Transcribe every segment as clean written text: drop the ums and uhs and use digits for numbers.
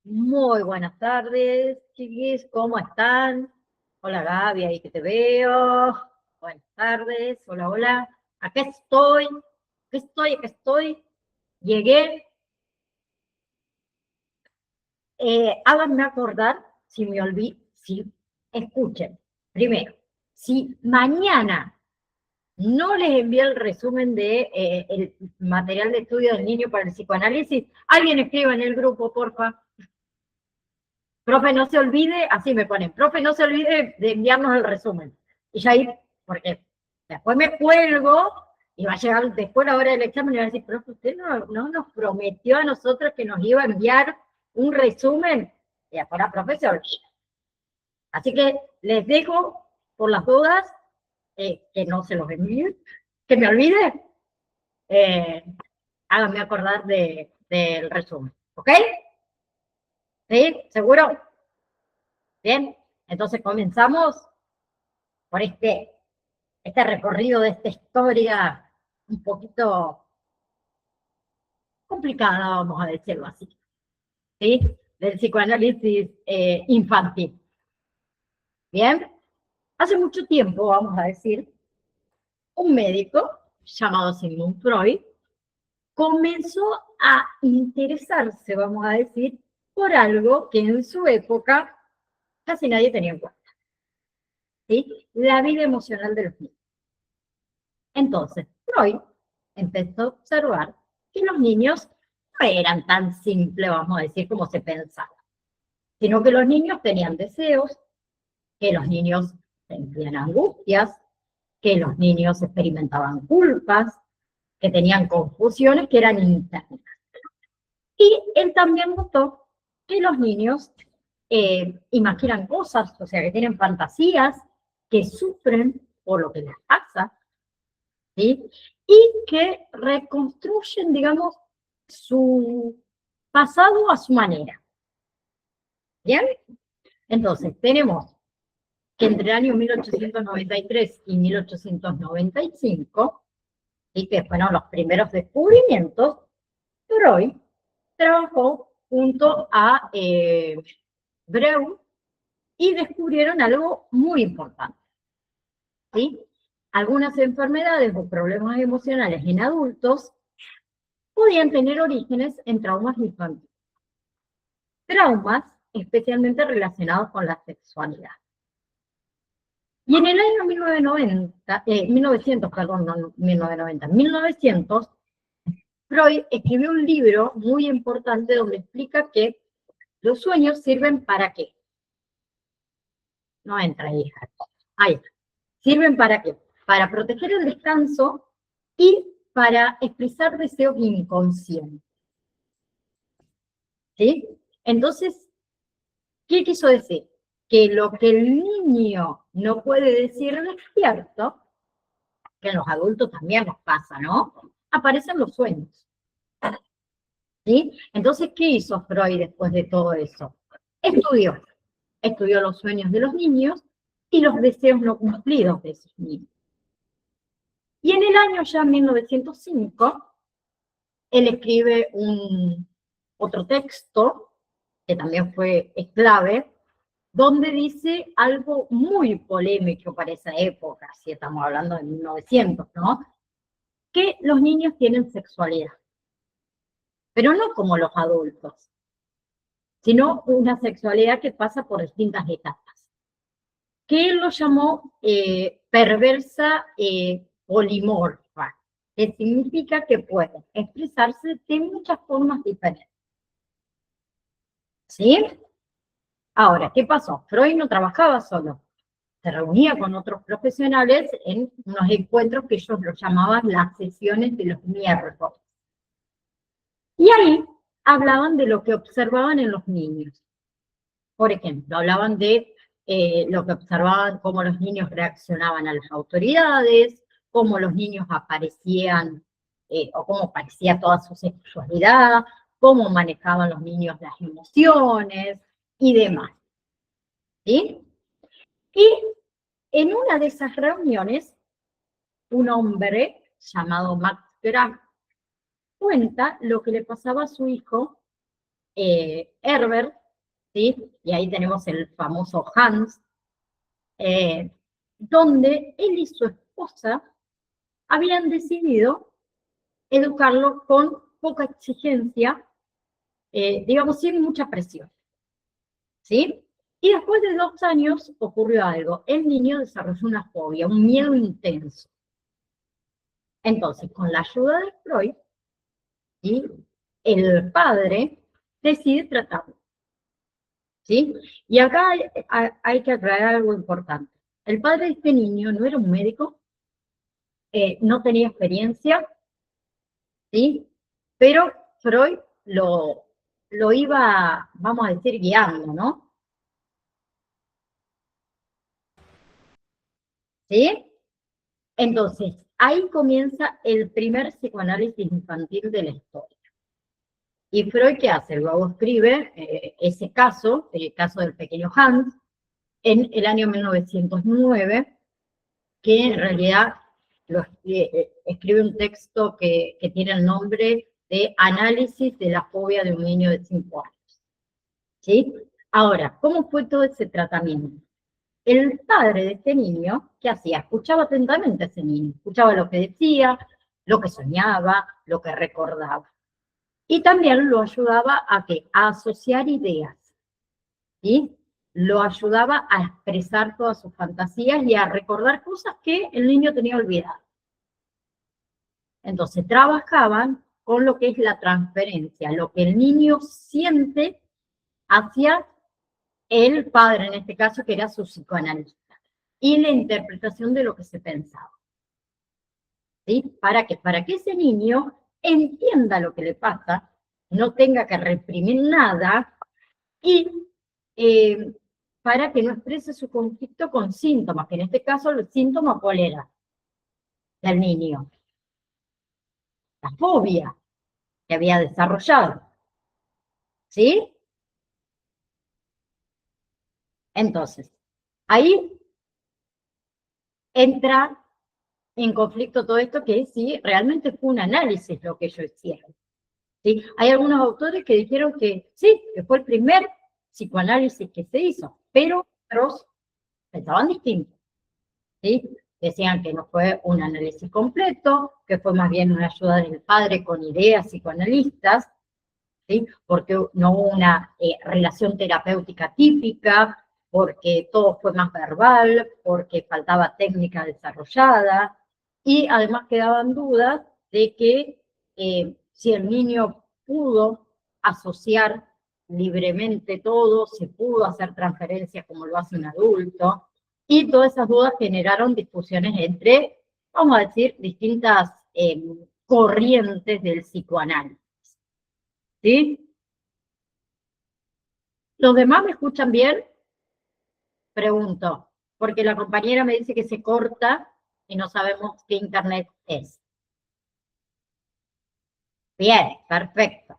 Muy buenas tardes, chiquis, ¿cómo están? Hola Gaby, ahí que te veo. Buenas tardes, hola, hola. Acá estoy, acá estoy. Llegué. Háganme acordar, si me olvido, si escuchen. Primero, si mañana no les envié el resumen de el material de estudio del niño para el psicoanálisis, alguien escriba en el grupo, porfa. Profe, no se olvide, así me ponen, profe, no se olvide de enviarnos el resumen. Y ya ahí, porque después me cuelgo y va a llegar después la hora del examen y va a decir, profe, usted no nos prometió a nosotros que nos iba a enviar un resumen. Y después la profe se olvida. Así que les dejo, por las dudas, que no se los envíe, que me olvide, eh, háganme acordar del resumen. ¿Ok? ¿Sí? ¿Seguro? Bien, entonces comenzamos por este recorrido de esta historia un poquito complicada, vamos a decirlo así, ¿sí? Del psicoanálisis infantil. Bien, hace mucho tiempo, vamos a decir, un médico llamado Sigmund Freud comenzó a interesarse, vamos a decir, por algo que en su época casi nadie tenía en cuenta, ¿sí? La vida emocional de los niños. Entonces, Freud empezó a observar que los niños no eran tan simples, vamos a decir, como se pensaba, sino que los niños tenían deseos, que los niños sentían angustias, que los niños experimentaban culpas, que tenían confusiones que eran internas. Y él también notó que los niños imaginan cosas, o sea, que tienen fantasías, que sufren por lo que les pasa, ¿sí? Y que reconstruyen, digamos, su pasado a su manera. ¿Bien? Entonces, tenemos que entre el año 1893 y 1895, y que fueron los primeros descubrimientos, Freud trabajó junto a Breuer y descubrieron algo muy importante, ¿sí? Algunas enfermedades o problemas emocionales en adultos podían tener orígenes en traumas infantiles. Traumas especialmente relacionados con la sexualidad. Y en el año 1900, Freud escribió un libro muy importante donde explica que los sueños sirven para qué. No entra, hija. Ahí. ¿Sirven para qué? Para proteger el descanso y para expresar deseos inconscientes. ¿Sí? Entonces, ¿qué quiso decir? Que lo que el niño no puede decir despierto, que en los adultos también nos pasa, ¿no? Aparecen los sueños. ¿Sí? Entonces, ¿qué hizo Freud después de todo eso? Estudió los sueños de los niños y los deseos no cumplidos de esos niños. Y en el año ya 1905, él escribe otro texto, que también fue clave, donde dice algo muy polémico para esa época, si estamos hablando de 1900, ¿no? Que los niños tienen sexualidad, pero no como los adultos, sino una sexualidad que pasa por distintas etapas, que él lo llamó perversa polimorfa, que significa que puede expresarse de muchas formas diferentes. ¿Sí? Ahora, ¿qué pasó? Freud no trabajaba solo, se reunía con otros profesionales en unos encuentros que ellos los llamaban las sesiones de los miércoles. Y ahí hablaban de lo que observaban en los niños. Por ejemplo, hablaban de lo que observaban, cómo los niños reaccionaban a las autoridades, cómo los niños aparecían, o cómo aparecía toda su sexualidad, cómo manejaban los niños las emociones y demás. ¿Sí? Y en una de esas reuniones, un hombre llamado Max Graf cuenta lo que le pasaba a su hijo Herbert, ¿sí? Y ahí tenemos el famoso Hans, donde él y su esposa habían decidido educarlo con poca exigencia, digamos, sin mucha presión, ¿sí? Y después de 2 años ocurrió algo. El niño desarrolló una fobia, un miedo intenso. Entonces, con la ayuda de Freud, ¿sí? El padre decide tratarlo, ¿sí? Y acá hay que aclarar algo importante. El padre de este niño no era un médico, no tenía experiencia, ¿sí? Pero Freud lo iba, vamos a decir, guiando, ¿no? ¿Sí? Entonces, ahí comienza el primer psicoanálisis infantil de la historia. Y Freud, ¿qué hace? Luego escribe ese caso, el caso del pequeño Hans, en el año 1909, que en realidad escribe un texto que tiene el nombre de Análisis de la fobia de un niño de 5 años. ¿Sí? Ahora, ¿cómo fue todo ese tratamiento? El padre de este niño, ¿qué hacía? Escuchaba atentamente a ese niño, escuchaba lo que decía, lo que soñaba, lo que recordaba. Y también lo ayudaba a asociar ideas, ¿sí? Lo ayudaba a expresar todas sus fantasías y a recordar cosas que el niño tenía olvidadas. Entonces trabajaban con lo que es la transferencia, lo que el niño siente hacia el padre, en este caso, que era su psicoanalista, y la interpretación de lo que se pensaba. ¿Sí? ¿Para qué? Para que ese niño entienda lo que le pasa, no tenga que reprimir nada y para que no exprese su conflicto con síntomas, que en este caso el síntoma ¿cuál era? Del niño. La fobia que había desarrollado. ¿Sí? Entonces, ahí entra en conflicto todo esto que sí, realmente fue un análisis lo que ellos hicieron. ¿Sí? Hay algunos autores que dijeron que sí, que fue el primer psicoanálisis que se hizo, pero otros pensaban distinto. ¿Sí? Decían que no fue un análisis completo, que fue más bien una ayuda del padre con ideas psicoanalistas, ¿sí? Porque no hubo una relación terapéutica típica, porque todo fue más verbal, porque faltaba técnica desarrollada, y además quedaban dudas de que si el niño pudo asociar libremente todo, se pudo hacer transferencias como lo hace un adulto, y todas esas dudas generaron discusiones entre, vamos a decir, distintas corrientes del psicoanálisis. ¿Sí? ¿Los demás me escuchan bien? Pregunto, porque la compañera me dice que se corta y no sabemos qué internet es. Bien, perfecto.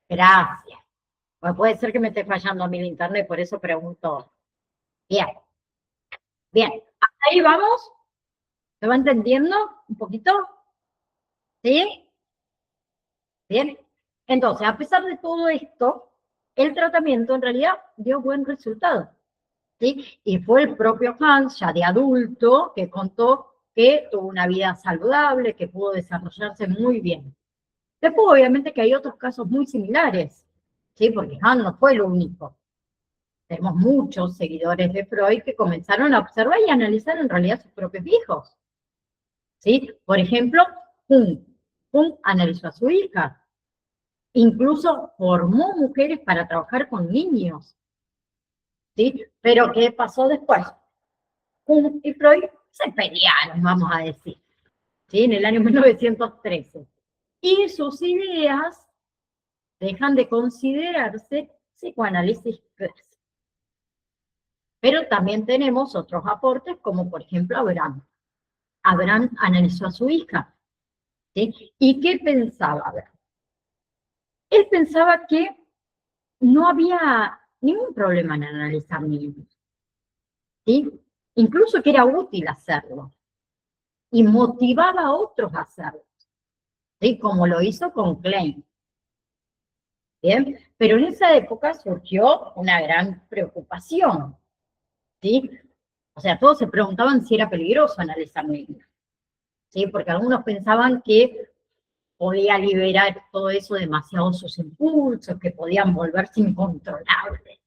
Gracias. Pues puede ser que me esté fallando a mí el internet, por eso pregunto. Bien, bien. ¿Hasta ahí vamos? ¿Se va entendiendo un poquito? ¿Sí? Bien. Entonces, a pesar de todo esto, el tratamiento en realidad dio buen resultado. ¿Sí? Y fue el propio Hans, ya de adulto, que contó que tuvo una vida saludable, que pudo desarrollarse muy bien. Después, obviamente, que hay otros casos muy similares, ¿sí? Porque Hans no fue lo único. Tenemos muchos seguidores de Freud que comenzaron a observar y analizar en realidad sus propios hijos, ¿sí? Por ejemplo, Jung. Jung analizó a su hija. Incluso formó mujeres para trabajar con niños, ¿sí? Pero ¿qué pasó después? Jung y Freud se pelearon, vamos a decir, ¿sí? En el año 1913. Y sus ideas dejan de considerarse psicoanálisis clásico. Pero también tenemos otros aportes, como por ejemplo Abraham. Abraham analizó a su hija, ¿sí? ¿Y qué pensaba Abraham? Él pensaba que no había ningún problema en analizar niños, ¿sí? Incluso que era útil hacerlo. Y motivaba a otros a hacerlo, ¿sí? Como lo hizo con Klein. ¿Bien? Pero en esa época surgió una gran preocupación, ¿sí? O sea, todos se preguntaban si era peligroso analizar niños, ¿sí? Porque algunos pensaban que podía liberar todo eso demasiado sus impulsos, que podían volverse incontrolables,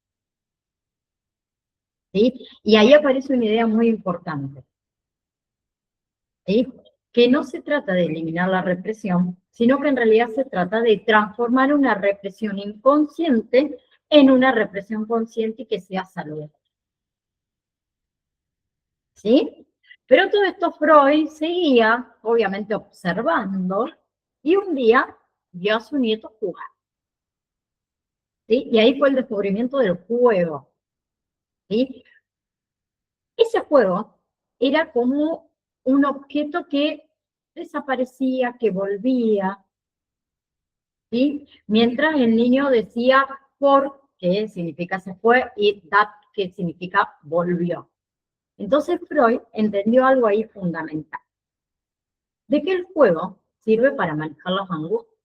¿sí? Y ahí aparece una idea muy importante, ¿sí? Que no se trata de eliminar la represión, sino que en realidad se trata de transformar una represión inconsciente en una represión consciente y que sea saludable, ¿sí? Pero todo esto Freud seguía, obviamente, observando, y un día vio a su nieto jugar, ¿sí? Y ahí fue el descubrimiento del juego, ¿sí? Ese juego era como un objeto que desaparecía, que volvía, ¿sí? Mientras el niño decía por, que significa se fue, y that, que significa volvió. Entonces Freud entendió algo ahí fundamental, de que el juego sirve para manejar las angustias,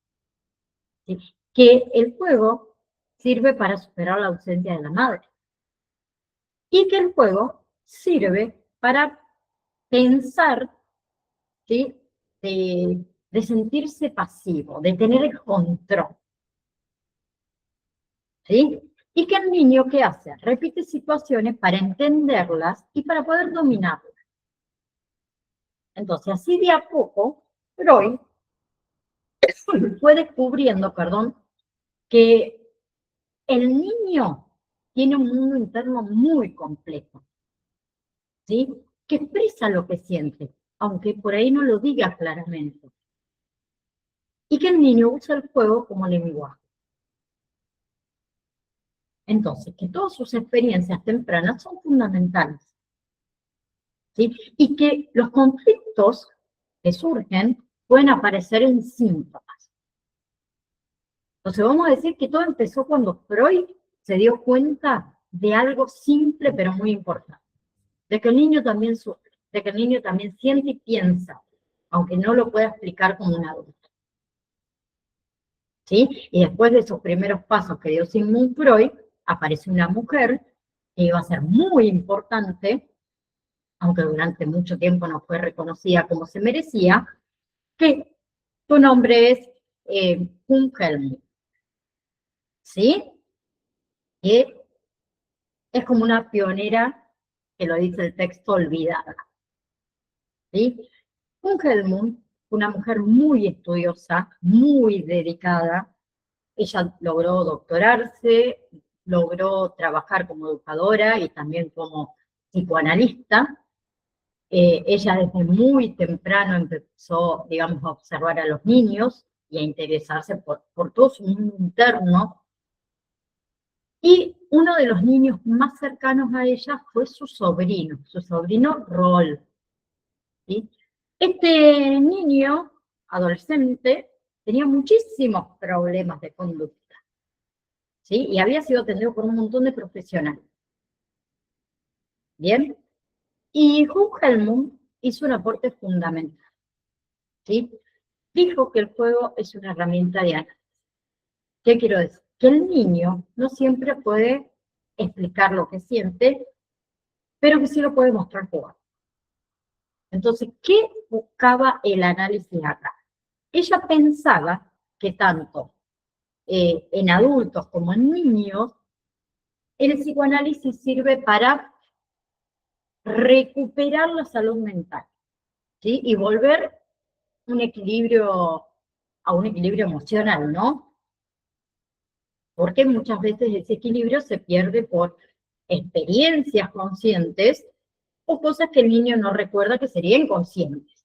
¿sí? Que el juego sirve para superar la ausencia de la madre, y que el juego sirve para pensar, ¿sí? De sentirse pasivo, de tener el control, ¿sí? Y que el niño, ¿qué hace? Repite situaciones para entenderlas y para poder dominarlas. Entonces, así de a poco, Freud fue descubriendo, perdón, que el niño tiene un mundo interno muy complejo, ¿sí? Que expresa lo que siente, aunque por ahí no lo diga claramente. Y que el niño usa el juego como lenguaje. Entonces, que todas sus experiencias tempranas son fundamentales, ¿sí? Y que los conflictos que surgen pueden aparecer en síntomas. Entonces, vamos a decir que todo empezó cuando Freud se dio cuenta de algo simple pero muy importante, de que el niño también sufre, de que el niño también siente y piensa, aunque no lo pueda explicar como un adulto, ¿sí? Y después de esos primeros pasos que dio Sigmund Freud, aparece una mujer que iba a ser muy importante, aunque durante mucho tiempo no fue reconocida como se merecía, que su nombre es Wilhelm, ¿sí? Que es como una pionera, que lo dice el texto, olvidada, ¿sí? Wilhelm, una mujer muy estudiosa, muy dedicada. Ella logró doctorarse, logró trabajar como educadora y también como psicoanalista. Ella desde muy temprano empezó, digamos, a observar a los niños y a interesarse por todo su mundo interno. Y uno de los niños más cercanos a ella fue su sobrino Rolf, ¿sí? Este niño, adolescente, tenía muchísimos problemas de conducta, ¿sí? Y había sido atendido por un montón de profesionales. ¿Bien? Y Wilhelm hizo un aporte fundamental, ¿sí? Dijo que el juego es una herramienta de análisis. ¿Qué quiero decir? Que el niño no siempre puede explicar lo que siente, pero que sí lo puede mostrar jugando. Entonces, ¿qué buscaba el análisis acá? Ella pensaba que tanto en adultos como en niños, el psicoanálisis sirve para recuperar la salud mental, ¿sí? Y volver un equilibrio, a un equilibrio emocional, ¿no? Porque muchas veces ese equilibrio se pierde por experiencias conscientes o cosas que el niño no recuerda que serían conscientes.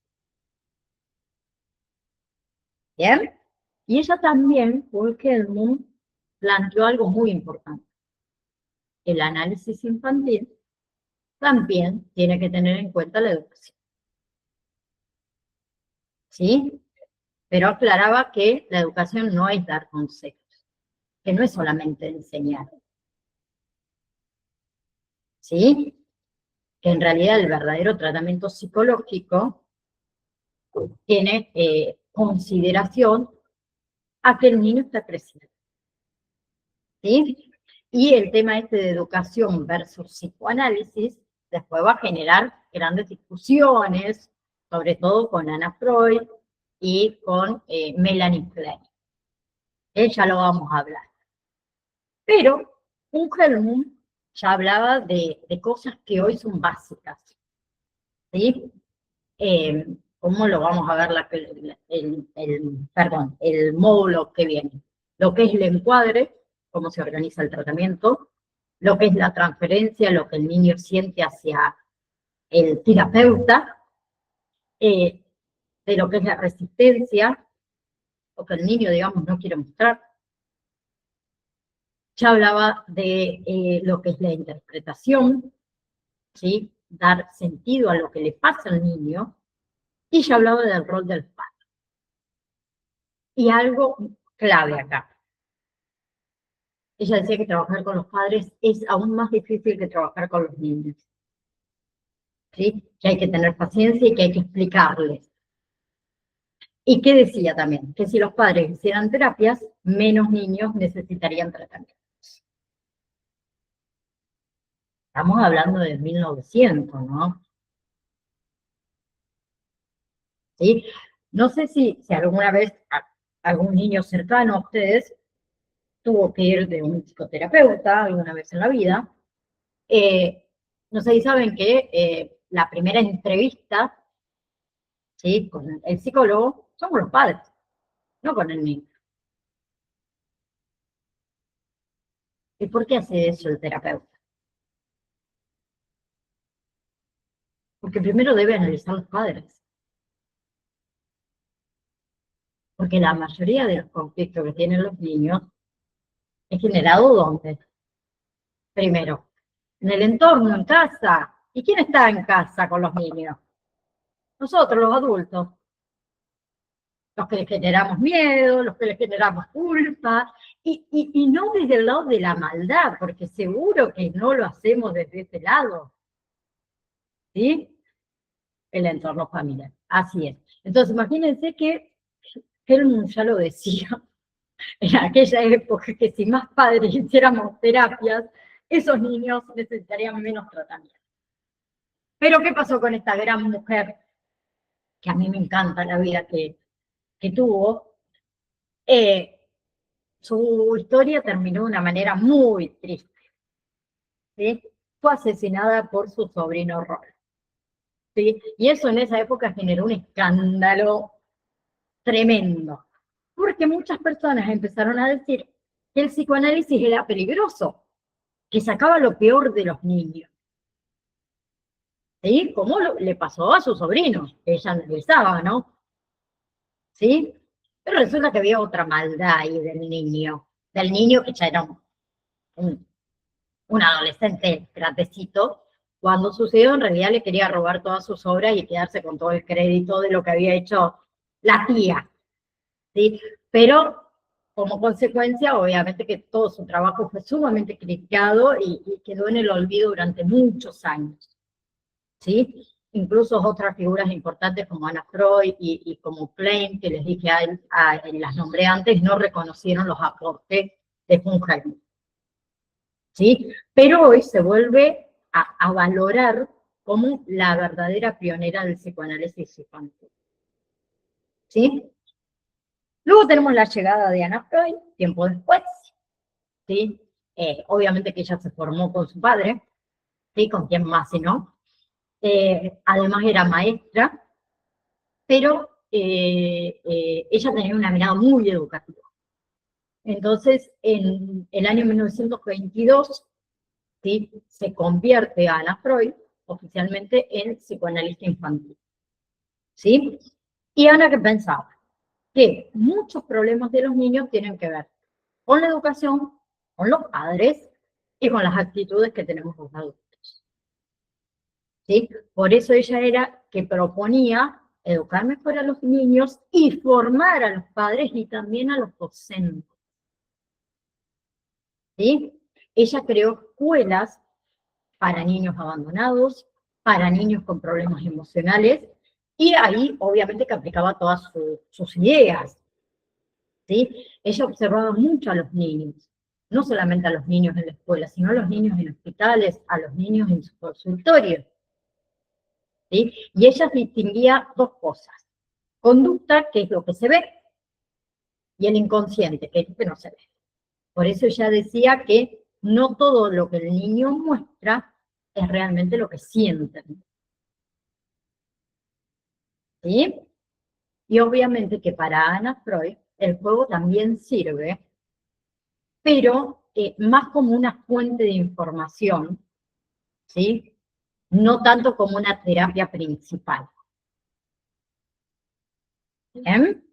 ¿Bien? Y ella también, porque el mundo planteó algo muy importante. El análisis infantil también tiene que tener en cuenta la educación, ¿sí? Pero aclaraba que la educación no es dar consejos, que no es solamente enseñar, ¿sí? Que en realidad el verdadero tratamiento psicológico tiene consideración a que el niño está creciendo, ¿sí? Y el tema este de educación versus psicoanálisis después va a generar grandes discusiones, sobre todo con Anna Freud y con Melanie Klein. Ya lo vamos a hablar. Pero Ungerlund ya hablaba de cosas que hoy son básicas, ¿sí? ¿Cómo lo vamos a ver el módulo que viene? Lo que es el encuadre, cómo se organiza el tratamiento, lo que es la transferencia, lo que el niño siente hacia el terapeuta, de lo que es la resistencia, lo que el niño, digamos, no quiere mostrar. Ya hablaba de lo que es la interpretación, ¿sí? Dar sentido a lo que le pasa al niño, y ya hablaba del rol del padre. Y algo clave acá. Ella decía que trabajar con los padres es aún más difícil que trabajar con los niños. ¿Sí? Que hay que tener paciencia y que hay que explicarles. ¿Y qué decía también? Que si los padres hicieran terapias, menos niños necesitarían tratamiento. Estamos hablando de 1900, ¿no? ¿Sí? No sé si alguna vez algún niño cercano a ustedes tuvo que ir de un psicoterapeuta alguna vez en la vida. No sé si saben que la primera entrevista, ¿sí?, con el psicólogo son con los padres, no con el niño. ¿Y por qué hace eso el terapeuta? Porque primero debe analizar los padres. Porque la mayoría de los conflictos que tienen los niños es generado ¿dónde? Primero, en el entorno, en casa. ¿Y quién está en casa con los niños? Nosotros, los adultos. Los que les generamos miedo, los que les generamos culpa, y no desde el lado de la maldad, porque seguro que no lo hacemos desde ese lado, ¿sí? El entorno familiar, así es. Entonces, imagínense que él ya lo decía en aquella época, que si más padres hiciéramos terapias, esos niños necesitarían menos tratamiento. Pero, ¿qué pasó con esta gran mujer, que a mí me encanta la vida que tuvo? Su historia terminó de una manera muy triste, ¿sí? Fue asesinada por su sobrino Roy, ¿sí? Y eso en esa época generó un escándalo tremendo, porque muchas personas empezaron a decir que el psicoanálisis era peligroso, que sacaba lo peor de los niños, ¿sí? Como le pasó a su sobrino, que ella analizaba, ¿no? ¿Sí? Pero resulta que había otra maldad ahí del niño que ya era un adolescente grandecito. Cuando sucedió, en realidad le quería robar todas sus obras y quedarse con todo el crédito de lo que había hecho la tía, ¿sí? Pero como consecuencia, obviamente que todo su trabajo fue sumamente criticado y quedó en el olvido durante muchos años, ¿sí? Incluso otras figuras importantes como Anna Freud y como Klein, que les dije las nombré antes, no reconocieron los aportes de Funghelm, ¿sí? Pero hoy se vuelve a valorar como la verdadera pionera del psicoanálisis infantil, ¿sí? Luego tenemos la llegada de Anna Freud, tiempo después, ¿sí? Obviamente que ella se formó con su padre, ¿sí? Con quien más si no. Además era maestra, pero ella tenía una mirada muy educativa. Entonces, en el año 1922, ¿sí?, se convierte a Anna Freud oficialmente en psicoanalista infantil, ¿sí? Y Ana, ¿qué pensaba? Que muchos problemas de los niños tienen que ver con la educación, con los padres y con las actitudes que tenemos los adultos, ¿sí? Por eso ella era que proponía educar mejor a los niños y formar a los padres y también a los docentes, ¿sí? Ella creó escuelas para niños abandonados, para niños con problemas emocionales, y ahí obviamente que aplicaba todas sus ideas, ¿sí? Ella observaba mucho a los niños, no solamente a los niños en la escuela, sino a los niños en hospitales, a los niños en su consultorio. ¿Sí? Y ella distinguía dos cosas: conducta, que es lo que se ve, y el inconsciente, que es lo que no se ve. Por eso ella decía que no todo lo que el niño muestra es realmente lo que sienten. ¿Sí? Y obviamente que para Ana Freud el juego también sirve, pero más como una fuente de información, ¿sí? No tanto como una terapia principal. ¿Bien?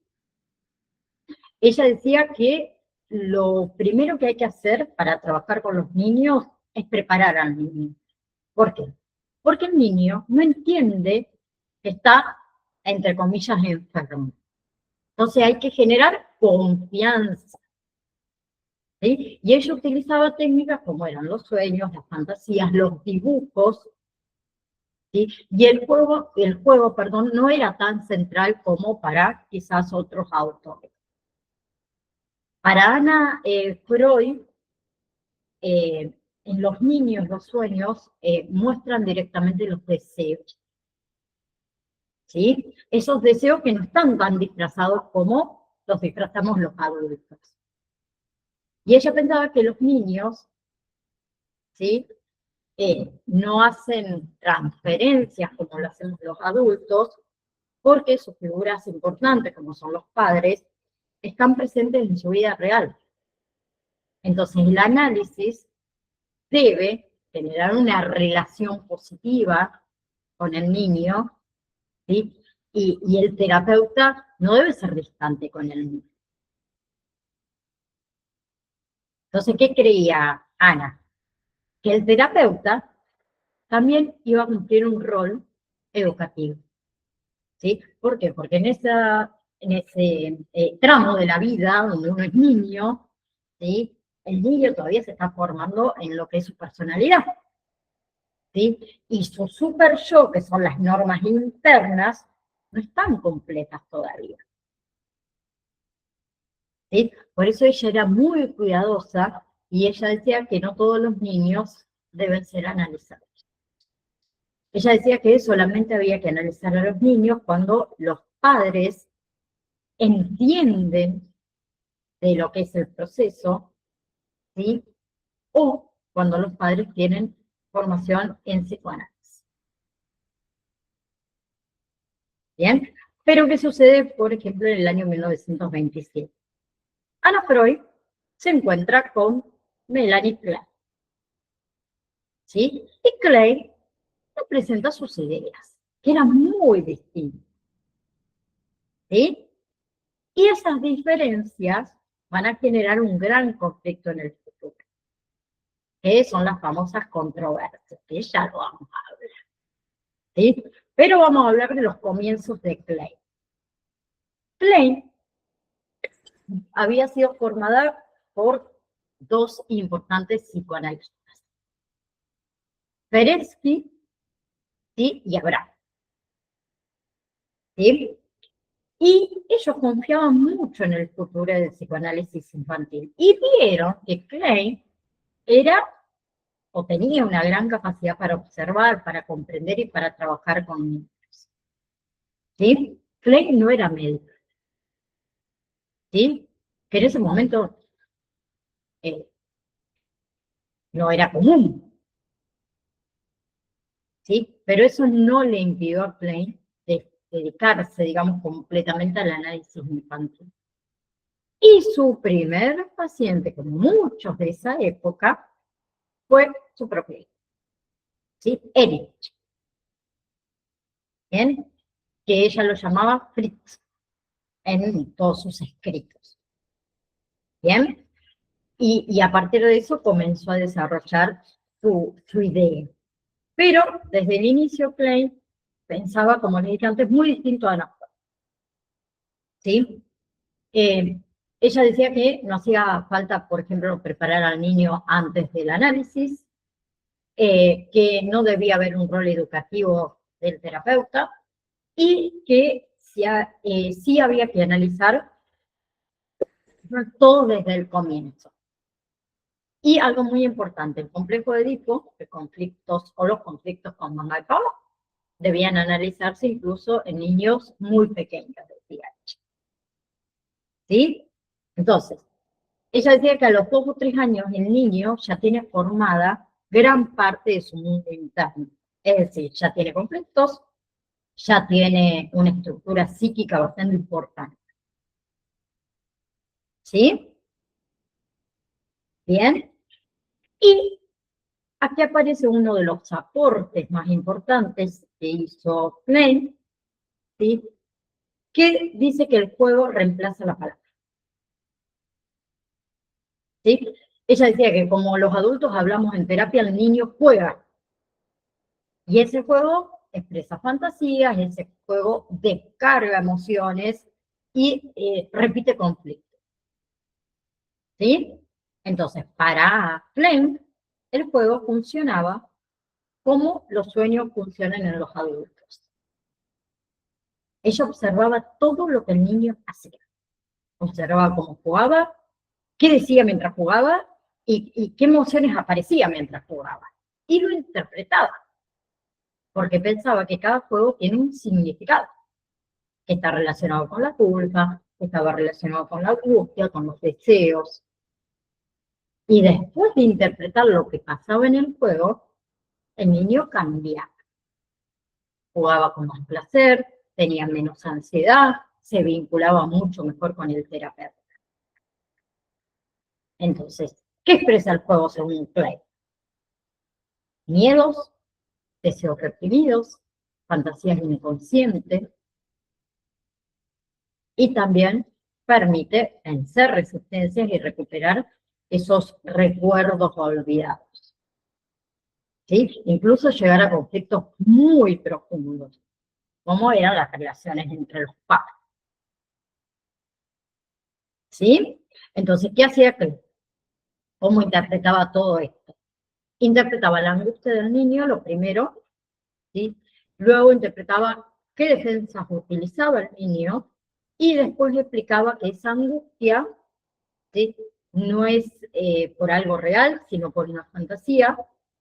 Ella decía que lo primero que hay que hacer para trabajar con los niños es preparar al niño. ¿Por qué? Porque el niño no entiende que está, entre comillas, enfermo. Entonces hay que generar confianza. ¿Sí? Y ella utilizaba técnicas como eran los sueños, las fantasías, los dibujos, ¿sí? Y el juego, perdón, no era tan central como para quizás otros autores. Para Ana Freud, en los niños los sueños muestran directamente los deseos, ¿sí? Esos deseos que no están tan disfrazados como los disfrazamos los adultos. Y ella pensaba que los niños, ¿sí? No hacen transferencias como lo hacemos los adultos, porque sus figuras importantes, como son los padres, están presentes en su vida real. Entonces, el análisis debe generar una relación positiva con el niño, ¿sí? Y el terapeuta no debe ser distante con el niño. Entonces, ¿qué creía Ana? Que el terapeuta también iba a cumplir un rol educativo. ¿Sí? ¿Por qué? Porque en ese tramo de la vida donde uno es niño, ¿sí? El niño todavía se está formando en lo que es su personalidad, ¿sí? Y su super yo, que son las normas internas, no están completas todavía, ¿sí? Por eso ella era muy cuidadosa y ella decía que no todos los niños deben ser analizados. Ella decía que solamente había que analizar a los niños cuando los padres entienden de lo que es el proceso, ¿sí? O cuando los padres tienen formación en psicoanálisis. ¿Bien? Pero ¿qué sucede, por ejemplo, en el año 1927? Ana Freud se encuentra con Melanie Klein, ¿sí? Y Klein le presenta sus ideas, que eran muy distintas, ¿sí? Y esas diferencias van a generar un gran conflicto en el futuro, que son las famosas controversias, que ya lo vamos a hablar, ¿sí? Pero vamos a hablar de los comienzos de Klein. Klein había sido formada por dos importantes psicoanalistas, Ferenczi, ¿sí? Y Abraham, ¿sí? Y ellos confiaban mucho en el futuro del psicoanálisis infantil y vieron que Klein era o tenía una gran capacidad para observar, para comprender y para trabajar con niños, ¿sí? Klein no era médico, ¿sí? Que en ese momento eh, no era común, ¿sí? Pero eso no le impidió a Klein dedicarse, digamos, completamente al análisis infantil. Y su primer paciente, como muchos de esa época, fue su propio hijo, ¿sí? Erich, ¿bien? Que ella lo llamaba Fritz en todos sus escritos, ¿bien? Y a partir de eso comenzó a desarrollar su idea. Pero desde el inicio Klein pensaba, como les dije antes, muy distinto a Ana Freud, ¿sí? Ella decía que no hacía falta, por ejemplo, preparar al niño antes del análisis, que no debía haber un rol educativo del terapeuta y que sí había que analizar todo desde el comienzo. Y algo muy importante, el complejo de Edipo, los conflictos con mamá y papá, debían analizarse incluso en niños muy pequeños, decía ella. ¿Sí? Entonces, ella decía que a los 2 o 3 años el niño ya tiene formada gran parte de su mundo interno. Es decir, ya tiene conflictos, ya tiene una estructura psíquica bastante importante. ¿Sí? Bien. Y aquí aparece uno de los aportes más importantes que hizo Klein, ¿sí? Que dice que el juego reemplaza la palabra. ¿Sí? Ella decía que como los adultos hablamos en terapia, el niño juega. Y ese juego expresa fantasías, ese juego descarga emociones y repite conflictos. ¿Sí? Entonces, para Klein, el juego funcionaba como los sueños funcionan en los adultos. Ella observaba todo lo que el niño hacía. Observaba cómo jugaba, qué decía mientras jugaba y qué emociones aparecían mientras jugaba. Y lo interpretaba, porque pensaba que cada juego tiene un significado, que está relacionado con la culpa, que estaba relacionado con la angustia, con los deseos. Y después de interpretar lo que pasaba en el juego, el niño cambiaba. Jugaba con más placer, tenía menos ansiedad, se vinculaba mucho mejor con el terapeuta. Entonces, ¿qué expresa el juego según Klein? Miedos, deseos reprimidos, fantasías inconscientes, y también permite vencer resistencias y recuperar esos recuerdos olvidados. ¿Sí? Incluso llegar a conflictos muy profundos, como eran las relaciones entre los padres. ¿Sí? Entonces, ¿qué hacía Klein? ¿Cómo interpretaba todo esto? Interpretaba la angustia del niño, lo primero, ¿sí? Luego interpretaba qué defensas utilizaba el niño y después le explicaba que esa angustia, ¿sí?, no es por algo real, sino por una fantasía,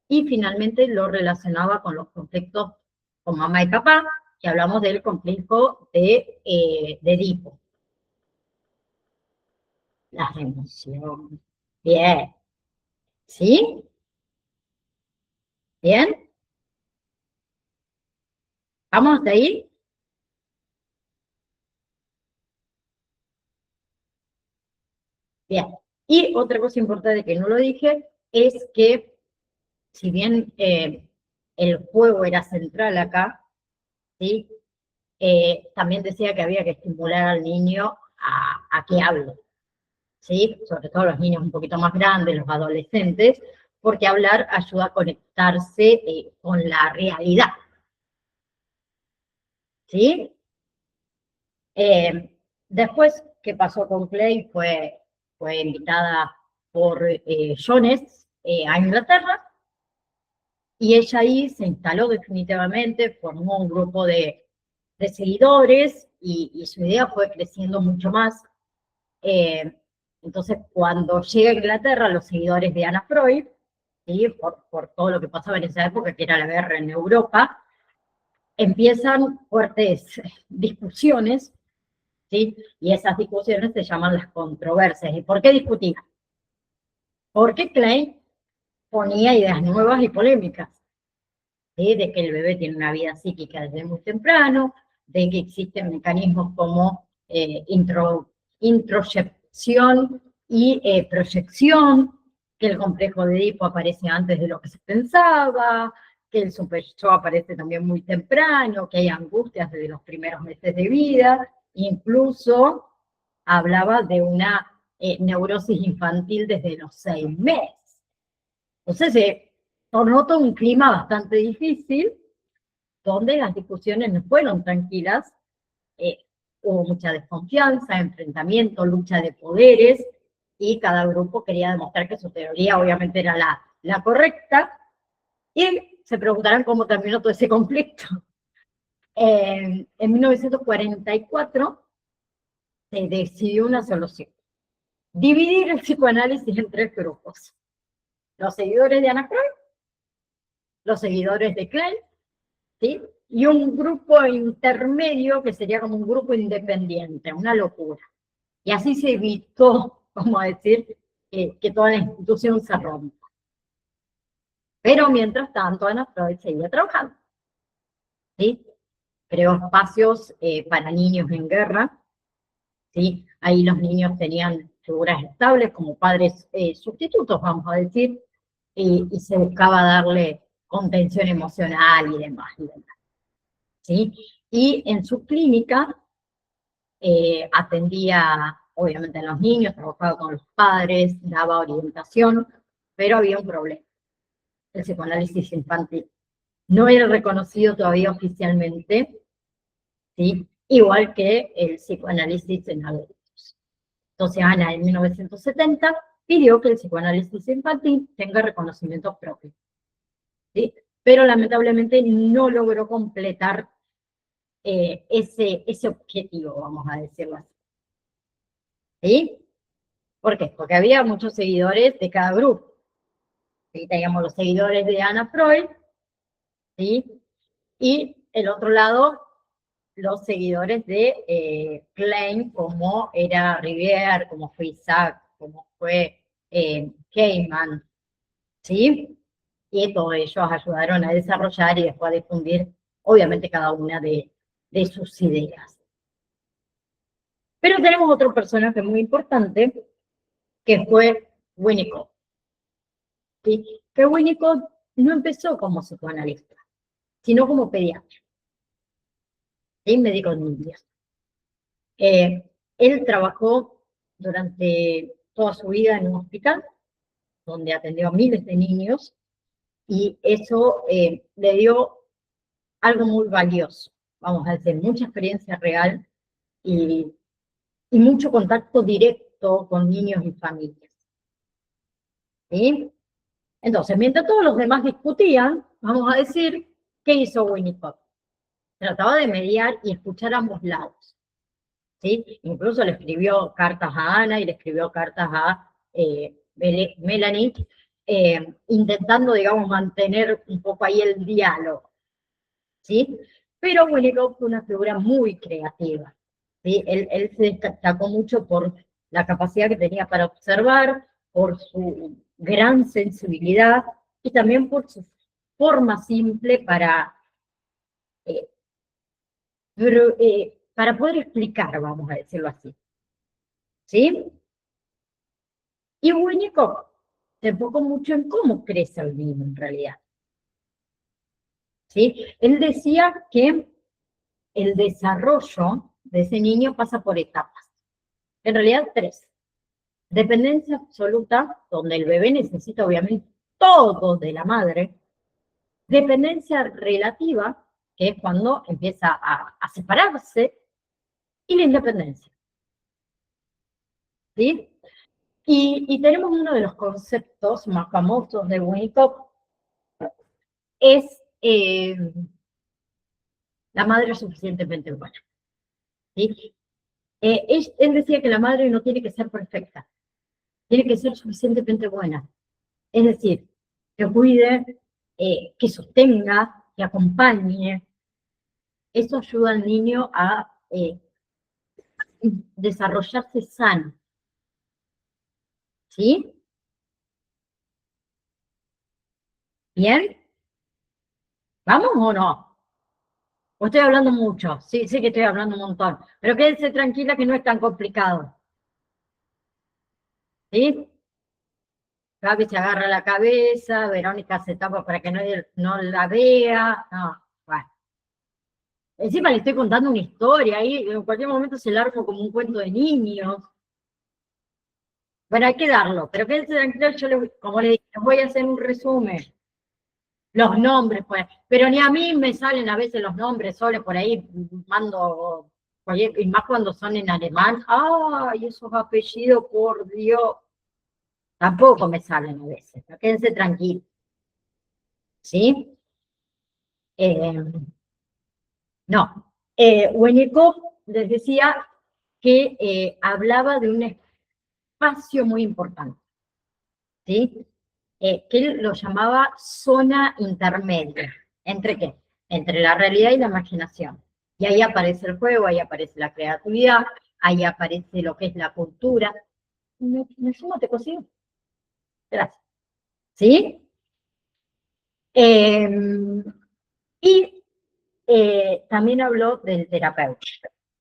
y finalmente lo relacionaba con los conflictos con mamá y papá, que hablamos del conflicto de Edipo. Las emociones. Bien. ¿Sí? ¿Bien? ¿Vamos de ahí? Bien. Y otra cosa importante que no lo dije es que, si bien el juego era central acá, ¿sí?, también decía que había que estimular al niño a que hable, ¿sí? Sobre todo los niños un poquito más grandes, los adolescentes, porque hablar ayuda a conectarse con la realidad, ¿sí? Después, ¿qué pasó con Clay? Fue invitada por Jones a Inglaterra, y ella ahí se instaló definitivamente, formó un grupo de seguidores, y su idea fue creciendo mucho más. Entonces, cuando llega a Inglaterra, los seguidores de Anna Freud, ¿sí?, por todo lo que pasaba en esa época, que era la guerra en Europa, empiezan fuertes discusiones, ¿sí? Y esas discusiones se llaman las controversias. ¿Y por qué discutían? Porque Klein ponía ideas nuevas y polémicas, ¿sí?, de que el bebé tiene una vida psíquica desde muy temprano, de que existen mecanismos como introyección y proyección, que el complejo de Edipo aparece antes de lo que se pensaba, que el super yo aparece también muy temprano, que hay angustias desde los primeros meses de vida, incluso hablaba de una neurosis infantil desde los 6 meses. Entonces se tornó todo un clima bastante difícil, donde las discusiones no fueron tranquilas, hubo mucha desconfianza, enfrentamiento, lucha de poderes, y cada grupo quería demostrar que su teoría obviamente era la correcta, y se preguntarán cómo terminó todo ese conflicto. En 1944 se decidió una solución: dividir el psicoanálisis en 3 grupos. los seguidores de Anna Freud, los seguidores de Klein, ¿sí? Y un grupo intermedio que sería como un grupo independiente, una locura. Y así se evitó, como decir, que toda la institución se rompa. Pero mientras tanto, Anna Freud seguía trabajando, ¿sí? Creó espacios para niños en guerra, ¿sí? Ahí los niños tenían figuras estables como padres sustitutos, vamos a decir, y se buscaba darle contención emocional y demás, ¿sí? Y en su clínica atendía, obviamente, a los niños, trabajaba con los padres, daba orientación, pero había un problema: el psicoanálisis infantil no era reconocido todavía oficialmente, ¿sí? Igual que el psicoanálisis en adultos. Entonces Ana, en 1970, pidió que el psicoanálisis infantil tenga reconocimiento propio, ¿sí? Pero lamentablemente no logró completar ese objetivo, vamos a decirlo así. ¿Sí? ¿Por qué? Porque había muchos seguidores de cada grupo. ¿Sí? Teníamos los seguidores de Anna Freud, ¿sí? Y el otro lado, los seguidores de Klein, como era Rivière, como fue Isaac, como fue Heyman, ¿sí? Y todos ellos ayudaron a desarrollar y después a difundir, obviamente, cada una de sus ideas. Pero tenemos otro personaje muy importante, que fue Winnicott. ¿Sí? Que Winnicott no empezó como psicoanalista, sino como pediatra, ¿sí? Médico de niños. Él trabajó durante toda su vida en un hospital, donde atendió a miles de niños, y eso le dio algo muy valioso, vamos a decir, mucha experiencia real y mucho contacto directo con niños y familias. ¿Sí? Entonces, mientras todos los demás discutían, vamos a decir, ¿qué hizo Winnicott? Trataba de mediar y escuchar a ambos lados, ¿sí? Incluso le escribió cartas a Ana y le escribió cartas a Melanie, intentando, digamos, mantener un poco ahí el diálogo, ¿sí? Pero Winnicott fue una figura muy creativa, ¿sí? Él se destacó mucho por la capacidad que tenía para observar, por su gran sensibilidad y también por su forma simple eh, para poder explicar, vamos a decirlo así, ¿sí? Y Winnicott se enfocó mucho en cómo crece el niño en realidad, ¿sí? Él decía que el desarrollo de ese niño pasa por etapas, en realidad 3. Dependencia absoluta, donde el bebé necesita obviamente todo de la madre. Dependencia relativa, que es cuando empieza a separarse, y la independencia, ¿sí? Y tenemos uno de los conceptos más famosos de Winnicott, es la madre suficientemente buena, ¿sí? Él decía que la madre no tiene que ser perfecta, tiene que ser suficientemente buena. Es decir, que cuide, que sostenga, que acompañe. Eso ayuda al niño a desarrollarse sano. ¿Sí? ¿Bien? ¿Vamos o no? O estoy hablando mucho. Sí, sé que estoy hablando un montón. Pero quédese tranquila que no es tan complicado. ¿Sí? Gaby se agarra la cabeza, Verónica se tapa para que no la vea. No, bueno. Encima le estoy contando una historia ahí, en cualquier momento se largo como un cuento de niños. Bueno, hay que darlo, pero quédense tranquilos, como le dije, les voy a hacer un resumen. Los nombres, pues, pero ni a mí me salen a veces los nombres, solo por ahí mando, y más cuando son en alemán. ¡Ay, esos apellidos, por Dios! Tampoco me salen a veces, pero quédense tranquilos. ¿Sí? No. Winnicott les decía que hablaba de un espacio muy importante, ¿sí? que él lo llamaba zona intermedia. ¿Entre qué? Entre la realidad y la imaginación. Y ahí aparece el juego, ahí aparece la creatividad, ahí aparece lo que es la cultura. ¿Me sumo, te consigo? Gracias. ¿Sí? Y también habló del terapeuta,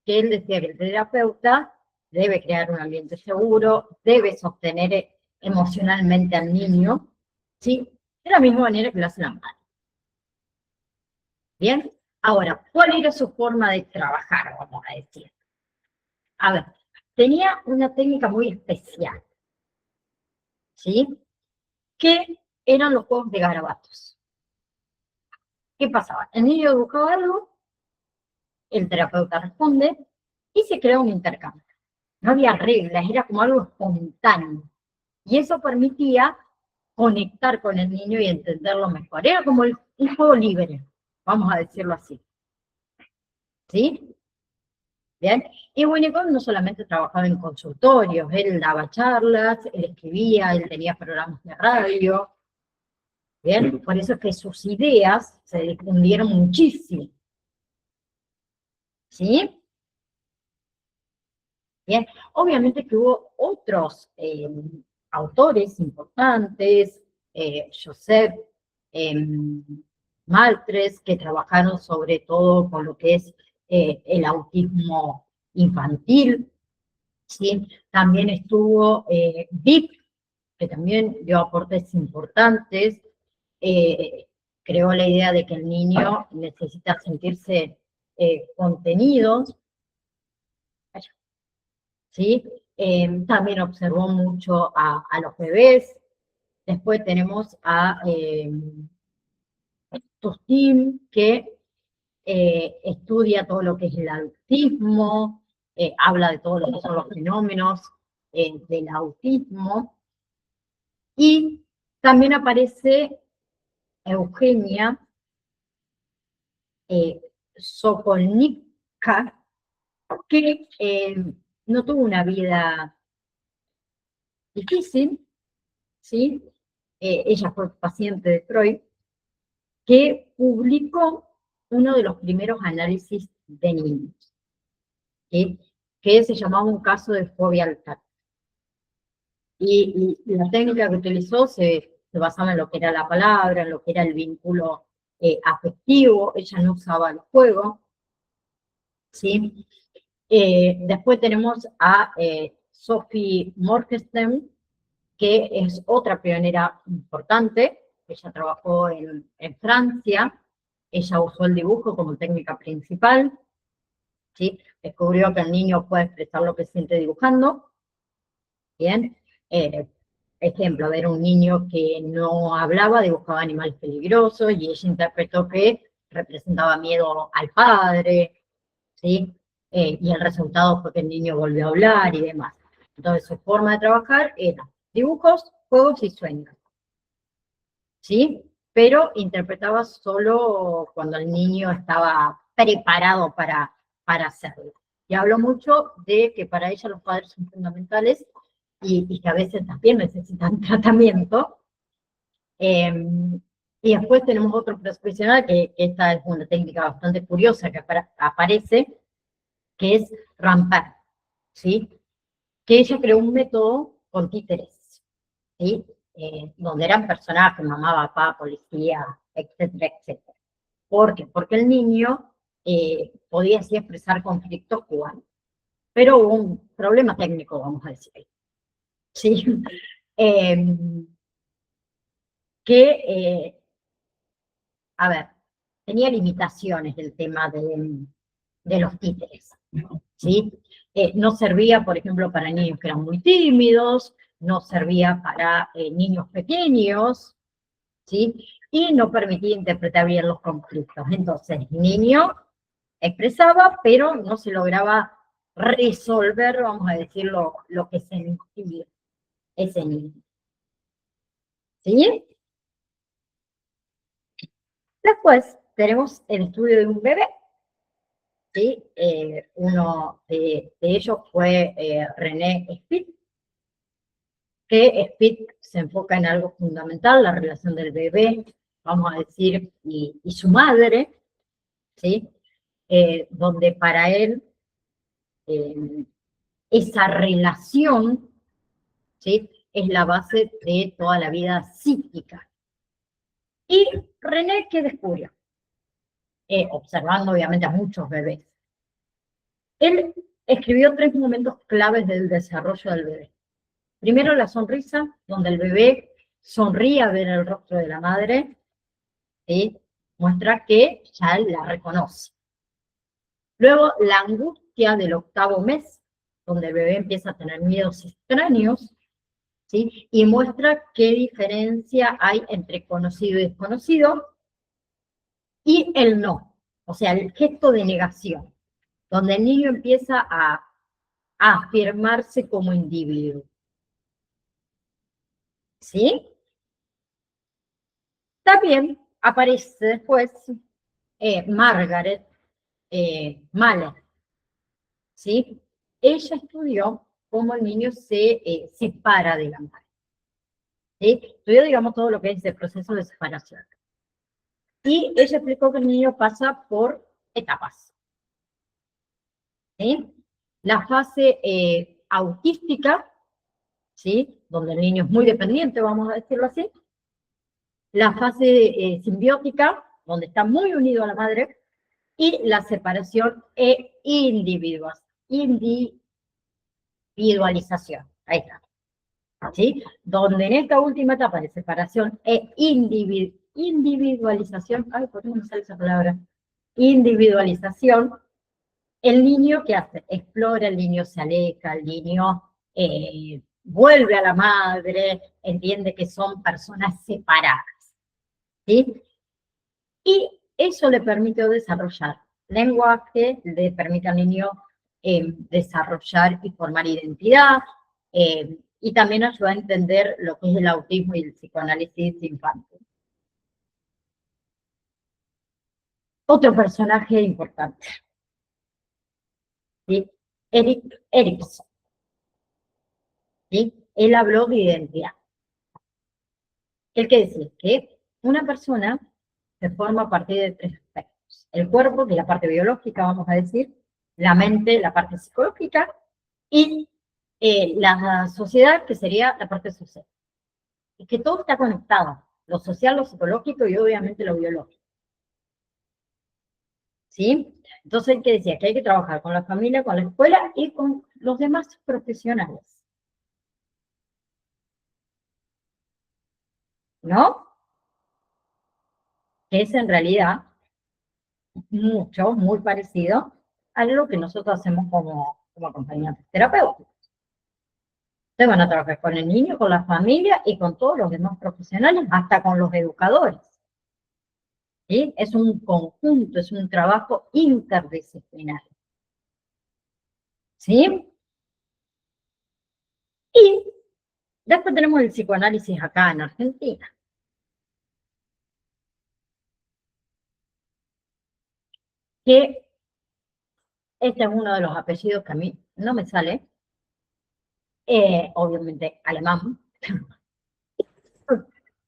que él decía que el terapeuta debe crear un ambiente seguro, debe sostener emocionalmente al niño, ¿sí? De la misma manera que lo hace la madre. ¿Bien? Ahora, ¿cuál era su forma de trabajar, vamos a decir? A ver, tenía una técnica muy especial, ¿sí? Que eran los juegos de garabatos. ¿Qué pasaba? El niño dibujaba algo, el terapeuta responde y se crea un intercambio. No había reglas, era como algo espontáneo. Y eso permitía conectar con el niño y entenderlo mejor. Era como un juego libre, vamos a decirlo así. ¿Sí? ¿Bien? Y Winnicott no solamente trabajaba en consultorios, él daba charlas, él escribía, él tenía programas de radio. ¿Bien? Por eso es que sus ideas se difundieron muchísimo. ¿Sí? Bien, obviamente que hubo otros autores importantes, Joseph Maltres, que trabajaron sobre todo con lo que es el autismo infantil, ¿sí? También estuvo Vic, que también dio aportes importantes, creó la idea de que el niño necesita sentirse contenido, ¿sí? También observó mucho a los bebés. Después tenemos a Tustin, que estudia todo lo que es el autismo, habla de todo lo que son los fenómenos del autismo. Y también aparece Eugenia Sokolnicka, que no tuvo una vida difícil, ¿sí? Ella fue paciente de Freud, que publicó uno de los primeros análisis de niños, ¿sí? Que se llamaba un caso de fobia al tacto. Y la técnica que utilizó se basaba en lo que era la palabra, en lo que era el vínculo afectivo, ella no usaba el juego, ¿sí? Después tenemos a Sophie Morgenstern, que es otra pionera importante. Ella trabajó en Francia, ella usó el dibujo como técnica principal, ¿sí? Descubrió que el niño puede expresar lo que siente dibujando. Bien, ejemplo, ver un niño que no hablaba, dibujaba animales peligrosos y ella interpretó que representaba miedo al padre, ¿sí? Y el resultado fue que el niño volvió a hablar y demás. Entonces su forma de trabajar era dibujos, juegos y sueños, ¿sí? Pero interpretaba solo cuando el niño estaba preparado para hacerlo. Y habló mucho de que para ella los padres son fundamentales y que a veces también necesitan tratamiento. Y después tenemos otro profesional, que esta es una técnica bastante curiosa que aparece, que es Rampart, ¿sí? Que ella creó un método con títeres, ¿sí? Donde eran personajes, mamá, papá, policía, etcétera, etcétera. ¿Por qué? Porque el niño podía así expresar conflictos jugando. Pero hubo un problema técnico, vamos a decir, ¿sí? Que, a ver, tenía limitaciones el tema de los títeres, ¿sí? No servía, por ejemplo, para niños que eran muy tímidos, no servía para niños pequeños, ¿sí? Y no permitía interpretar bien los conflictos. Entonces, el niño expresaba, pero no se lograba resolver, vamos a decir, lo que sentía ese niño. ¿Sí? Después tenemos el estudio de un bebé, ¿sí? Uno de ellos fue René Spitz, que Spitz se enfoca en algo fundamental, la relación del bebé, vamos a decir, y su madre, ¿sí? Donde para él esa relación, ¿sí?, es la base de toda la vida psíquica. Y René, ¿qué descubrió? Observando obviamente a muchos bebés. Él escribió 3 momentos claves del desarrollo del bebé. Primero, la sonrisa, donde el bebé sonríe a ver el rostro de la madre, ¿sí? Muestra que ya la reconoce. Luego, la angustia del 8º mes, donde el bebé empieza a tener miedos extraños, ¿sí? Y muestra qué diferencia hay entre conocido y desconocido. Y el no, o sea, el gesto de negación, donde el niño empieza a afirmarse como individuo. ¿Sí? También aparece después Margaret Mahler, ¿sí? Ella estudió cómo el niño se separa de la madre, ¿sí? Estudió, digamos, todo lo que es el proceso de separación. Y ella explicó que el niño pasa por etapas, ¿sí? La fase autística, ¿sí?, donde el niño es muy dependiente, vamos a decirlo así. La fase simbiótica, donde está muy unido a la madre. Y la separación e individualización. Ahí está. ¿Sí? Donde en esta última etapa de separación e individualización, ay, ¿por qué no me sale esa palabra? Individualización, el niño, ¿qué hace? Explora, el niño se aleja, el niño vuelve a la madre, entiende que son personas separadas, ¿sí? Y eso le permitió desarrollar lenguaje, le permite al niño desarrollar y formar identidad, y también ayuda a entender lo que es el autismo y el psicoanálisis infantil. Otro personaje importante, ¿sí? Erik Erikson, ¿sí? Él habló de identidad. Él que decía que una persona se forma a partir de 3 aspectos. El cuerpo, que es la parte biológica, vamos a decir, la mente, la parte psicológica, y la sociedad, que sería la parte social. Y que todo está conectado, lo social, lo psicológico y obviamente lo biológico. ¿Sí? Entonces, ¿qué decía? Que hay que trabajar con la familia, con la escuela y con los demás profesionales. ¿No? Que es en realidad muy parecido a lo que nosotros hacemos como acompañantes terapeutas. Ustedes van a trabajar con el niño, con la familia y con todos los demás profesionales, hasta con los educadores. ¿Sí? Es un conjunto, es un trabajo interdisciplinario. ¿Sí? Y después tenemos el psicoanálisis acá en Argentina. Que este es uno de los apellidos que a mí no me sale, obviamente alemán,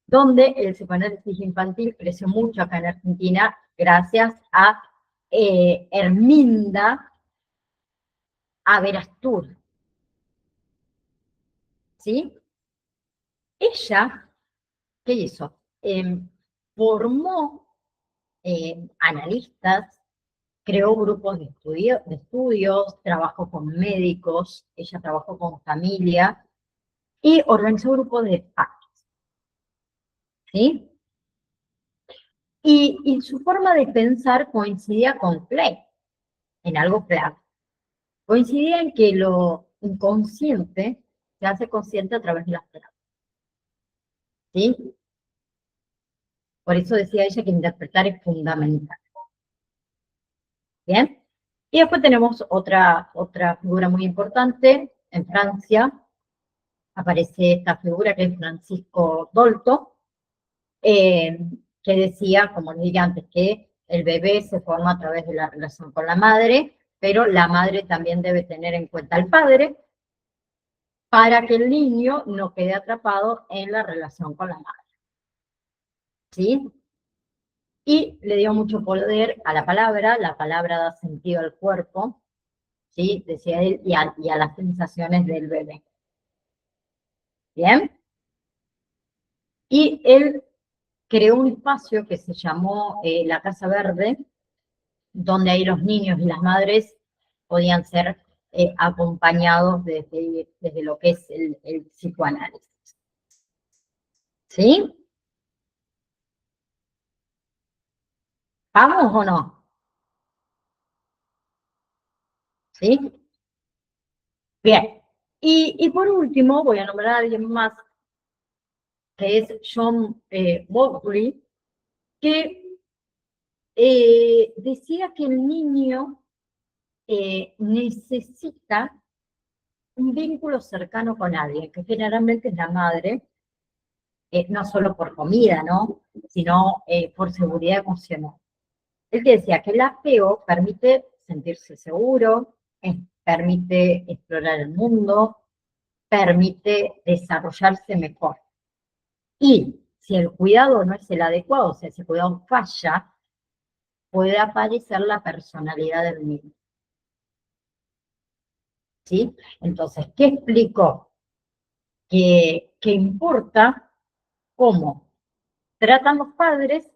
donde el psicoanálisis infantil creció mucho acá en Argentina gracias a Herminda Averastur. ¿Sí? Ella, ¿qué hizo? Formó analistas, creó grupos de estudios, trabajó con médicos, ella trabajó con familia y organizó grupos de padres. ¿Sí? Y su forma de pensar coincidía con Klein en algo clave. Coincidía en que lo inconsciente se hace consciente a través de las terapias. ¿Sí? Por eso decía ella que interpretar es fundamental. ¿Bien? Y después tenemos otra figura muy importante. En Francia aparece esta figura que es Francisco Dolto, que decía, como dije antes, que el bebé se forma a través de la relación con la madre, pero la madre también debe tener en cuenta al padre, para que el niño no quede atrapado en la relación con la madre. ¿Sí? Y le dio mucho poder a la palabra da sentido al cuerpo, ¿sí? Decía él, y a las sensaciones del bebé. ¿Bien? Y él creó un espacio que se llamó la Casa Verde, donde ahí los niños y las madres podían ser acompañados desde lo que es el psicoanálisis. ¿Sí? ¿Vamos o no? ¿Sí? Bien. Y por último, voy a nombrar a alguien más, que es John Bowlby, que decía que el niño necesita un vínculo cercano con alguien, que generalmente es la madre, no solo por comida, ¿no? Sino por seguridad emocional. Él que decía que el apego permite sentirse seguro, permite explorar el mundo, permite desarrollarse mejor. Y si el cuidado no es el adecuado, o sea, si el cuidado falla, puede aparecer la personalidad del niño. ¿Sí? Entonces, ¿qué explicó? Que importa cómo tratan los padres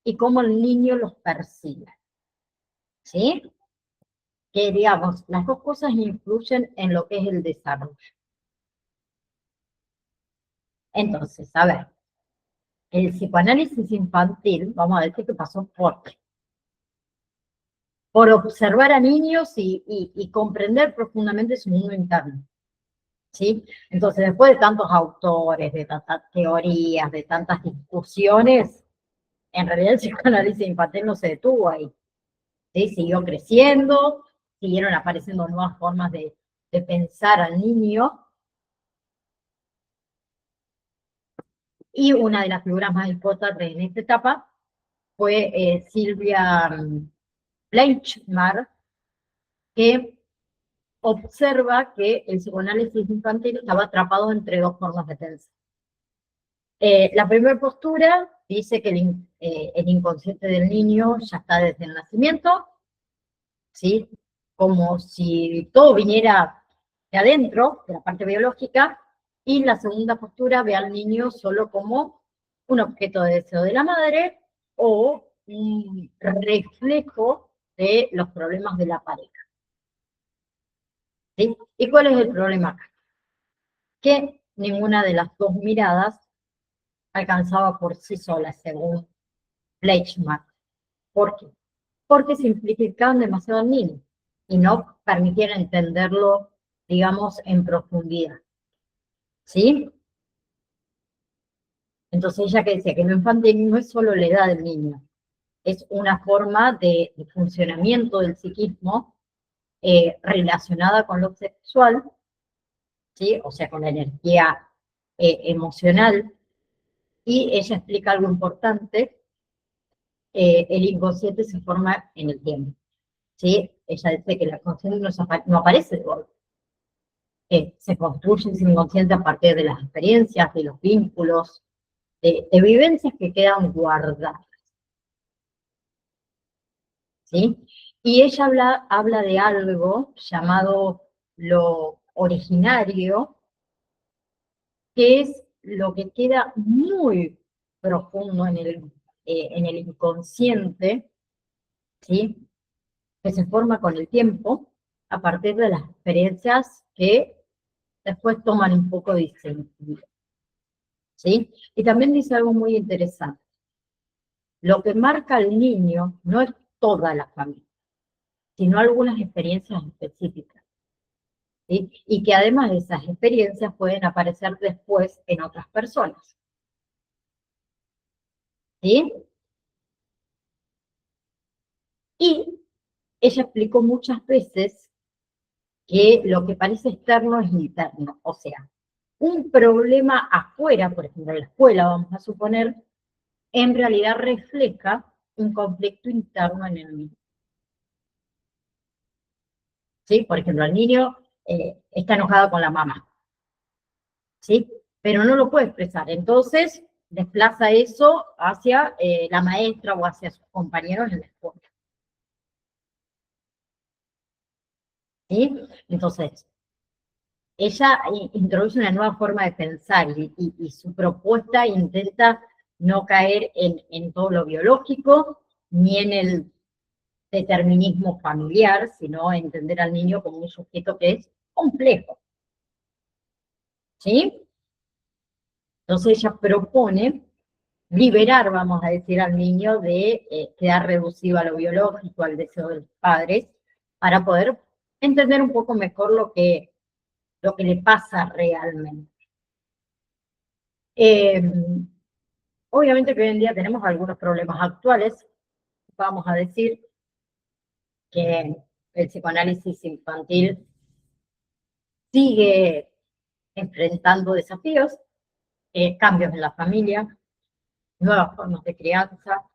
y cómo el niño los percibe. ¿Sí? Que, digamos, las dos cosas influyen en lo que es el desarrollo. Entonces, a ver, el psicoanálisis infantil, vamos a decir que pasó por observar a niños y comprender profundamente su mundo interno. ¿Sí? Entonces, después de tantos autores, de tantas teorías, de tantas discusiones, en realidad el psicoanálisis infantil no se detuvo ahí. ¿Sí? Siguió creciendo, siguieron apareciendo nuevas formas de pensar al niño. Y una de las figuras más importantes en esta etapa fue Silvia Bleichmar, que observa que el psicoanálisis infantil estaba atrapado entre dos formas de pensar. La primera postura dice que el inconsciente del niño ya está desde el nacimiento, ¿sí? Como si todo viniera de adentro, de la parte biológica, y la segunda postura ve al niño solo como un objeto de deseo de la madre o un reflejo de los problemas de la pareja. ¿Sí? ¿Y cuál es el problema acá? Que ninguna de las dos miradas alcanzaba por sí sola, según Bleichmann. ¿Por qué? Porque simplificaban demasiado al niño y no permitían entenderlo, digamos, en profundidad. ¿Sí? Entonces ella que decía que lo infantil no es solo la edad del niño, es una forma de funcionamiento del psiquismo relacionada con lo sexual, ¿sí? O sea, con la energía emocional. Y ella explica algo importante, el inconsciente se forma en el tiempo. ¿Sí? Ella dice que la conciencia no aparece de golpe. Se construye ese inconsciente a partir de las experiencias, de los vínculos, de vivencias que quedan guardadas. ¿Sí? Y ella habla de algo llamado lo originario, que es lo que queda muy profundo en el inconsciente, ¿sí? Que se forma con el tiempo a partir de las experiencias que después toman un poco de sentido. ¿Sí? Y también dice algo muy interesante. Lo que marca al niño no es toda la familia, sino algunas experiencias específicas. ¿Sí? Y que además de esas experiencias pueden aparecer después en otras personas. ¿Sí? Y ella explicó muchas veces que lo que parece externo es interno. O sea, un problema afuera, por ejemplo, en la escuela, vamos a suponer, en realidad refleja un conflicto interno en el niño. ¿Sí? Por ejemplo, el niño está enojado con la mamá. ¿sí? Pero no lo puede expresar. Entonces, desplaza eso hacia la maestra o hacia sus compañeros en la escuela. ¿Sí? Entonces, ella introduce una nueva forma de pensar y su propuesta intenta no caer en todo lo biológico ni en el determinismo familiar, sino entender al niño como un sujeto que es complejo. ¿Sí? Entonces ella propone liberar, vamos a decir, al niño de quedar reducido a lo biológico, al deseo de los padres, para poder entender un poco mejor lo que le pasa realmente. Obviamente que hoy en día tenemos algunos problemas actuales, vamos a decir que el psicoanálisis infantil sigue enfrentando desafíos, cambios en la familia, nuevas formas de crianza,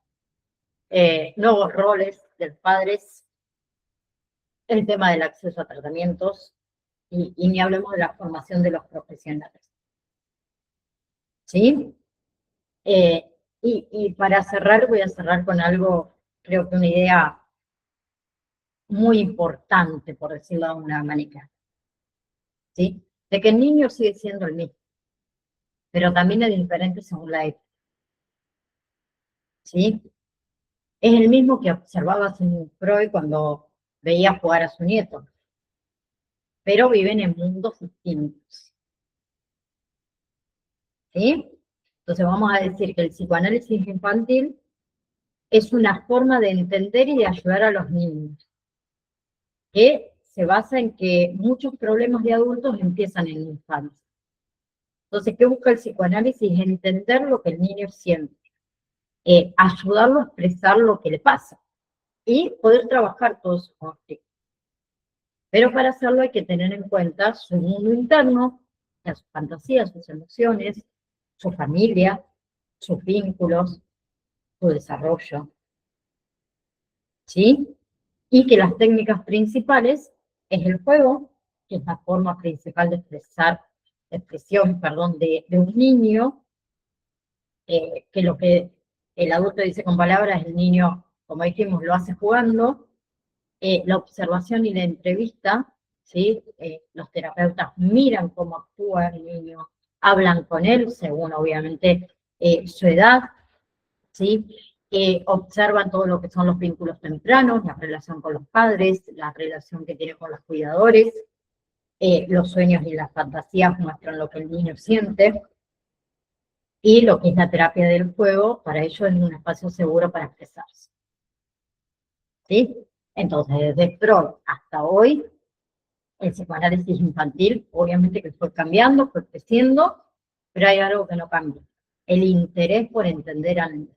nuevos roles de los padres, el tema del acceso a tratamientos y ni hablemos de la formación de los profesionales. ¿Sí? Y para cerrar, voy a cerrar con algo, creo que una idea muy importante, por decirlo de una manera, ¿sí? De que el niño sigue siendo el mismo, pero también es diferente según la época, ¿sí? Es el mismo que observaba Sigmund Freud cuando veía jugar a su nieto, pero viven en mundos distintos, ¿sí? Entonces vamos a decir que el psicoanálisis infantil es una forma de entender y de ayudar a los niños, que se basa en que muchos problemas de adultos empiezan en la infancia. Entonces, ¿qué busca el psicoanálisis? Entender lo que el niño siente, ayudarlo a expresar lo que le pasa y poder trabajar todos sus conflictos. Pero para hacerlo hay que tener en cuenta su mundo interno, sus fantasías, sus emociones, su familia, sus vínculos, su desarrollo, ¿sí? Y que las técnicas principales es el juego, que es la forma principal de expresión, perdón, de un niño, que lo que el adulto dice con palabras, el niño, como dijimos, lo hace jugando, la observación y la entrevista, ¿sí? Los terapeutas miran cómo actúa el niño, hablan con él, según obviamente su edad, ¿sí? Observan todo lo que son los vínculos tempranos, la relación con los padres, la relación que tiene con los cuidadores, los sueños y las fantasías muestran lo que el niño siente, y lo que es la terapia del juego, para ello es un espacio seguro para expresarse. ¿Sí? Entonces, desde Freud hasta hoy, el psicoanálisis infantil, obviamente que fue cambiando, fue creciendo, pero hay algo que no cambia: el interés por entender al niño.